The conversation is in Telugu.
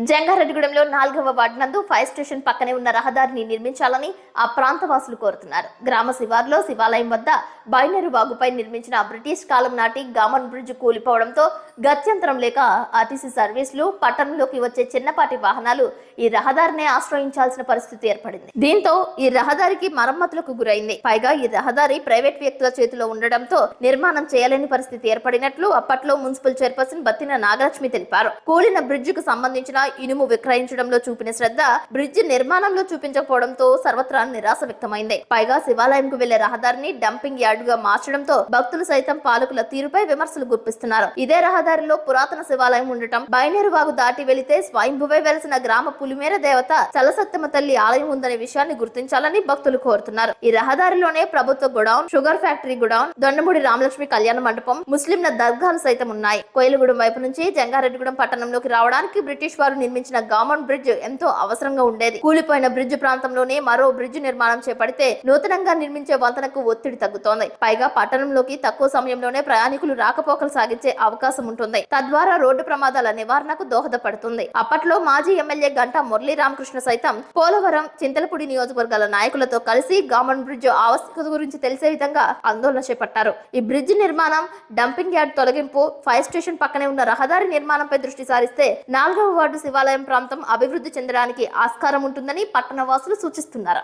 జంగారెడ్డిగూడెంలో 4వ వార్డు నందు ఫైర్ స్టేషన్ పక్కనే ఉన్న రహదారిని నిర్మించాలని ఆ ప్రాంత వాసులు కోరుతున్నారు. గ్రామ శివార్లో శివాలయం వద్ద బైనరు వాగుపై నిర్మించిన బ్రిటిష్ కాలం నాటి గామన్ బ్రిడ్జ్ కూలిపోవడంతో గత్యంతరం లేక ఆర్టీసీ సర్వీసులు, పట్టణంలోకి వచ్చే చిన్నపాటి వాహనాలు ఈ రహదారిని ఆశ్రయించాల్సిన పరిస్థితి ఏర్పడింది. దీంతో ఈ రహదారికి మరమ్మతులకు గురైంది. పైగా ఈ రహదారి ప్రైవేట్ వ్యక్తుల చేతిలో ఉండడంతో నిర్మాణం చేయలేని పరిస్థితి ఏర్పడినట్లు అప్పట్లో మున్సిపల్ చైర్పర్సన్ బత్తిన నాగలక్ష్మి తెలిపారు. కూలిన బ్రిడ్జ్ కు సంబంధించిన ఇనుము విక్రయించడంలో చూపిన శ్రద్ధ బ్రిడ్జ్ నిర్మాణంలో చూపించకపోవడంతో సర్వత్రా నిరాశ వ్యక్తమైంది. పైగా శివాలయంకు వెళ్లే రహదారిని డంపింగ్ యార్డుగా మార్చడంతో భక్తులు సైతం పాలకుల తీరుపై విమర్శలు గుప్పిస్తున్నారు. ఇదే రహదారిలో పురాతన శివాలయం ఉండటం, బైనేరు వాగు దాటి వెళితే స్వయంభువై వెలిసిన గ్రామ పులిమేర దేవత చలసత్తమ్మ తల్లి ఆలయం ఉందనే విషయాన్ని గుర్తించాలని భక్తులు కోరుతున్నారు. ఈ రహదారిలోనే ప్రభుత్వ godown, sugar factory godown, Dondamudi Ramalakshmi కళ్యాణ మండపం, ముస్లింల దర్గాలు సైతం ఉన్నాయి. కోయిలగూడెం వైపు నుంచి జంగారెడ్డిగూడెం పట్టణంలోకి రావడానికి బ్రిటిష్ వారు నిర్మించిన గామన్ బ్రిడ్జ్ ఎంతో అవసరంగా ఉండేది. కూలిపోయిన బ్రిడ్జ్ ప్రాంతంలోనే మరో బ్రిడ్జ్ నిర్మాణం చేపడితే నూతనంగా నిర్మించే వంతెనకు ఒత్తిడి తగ్గుతోంది. పైగా పట్టణంలోకి తక్కువ సమయంలోనే ప్రయాణికులు రాకపోకలు సాగించే అవకాశం ఉంటుంది. తద్వారా రోడ్డు ప్రమాదాల నివారణకు దోహదపడుతుంది. అప్పట్లో మాజీ ఎమ్మెల్యే గంటా మురళీ రామకృష్ణ సైతం పోలవరం, చింతలపూడి నియోజకవర్గాల నాయకులతో కలిసి గామన్ బ్రిడ్జ్ ఆవశ్యకత గురించి తెలిసే విధంగా ఆందోళన చేపట్టారు. ఈ బ్రిడ్జ్ నిర్మాణం, డంపింగ్ యార్డ్ తొలగింపు, ఫైర్ స్టేషన్ పక్కనే ఉన్న రహదారి నిర్మాణంపై దృష్టి సారిస్తే 4వ వార్డు శివాలయం ప్రాంతం అభివృద్ధి చెందడానికి ఆస్కారం ఉంటుందని పట్టణవాసులు సూచిస్తున్నారు.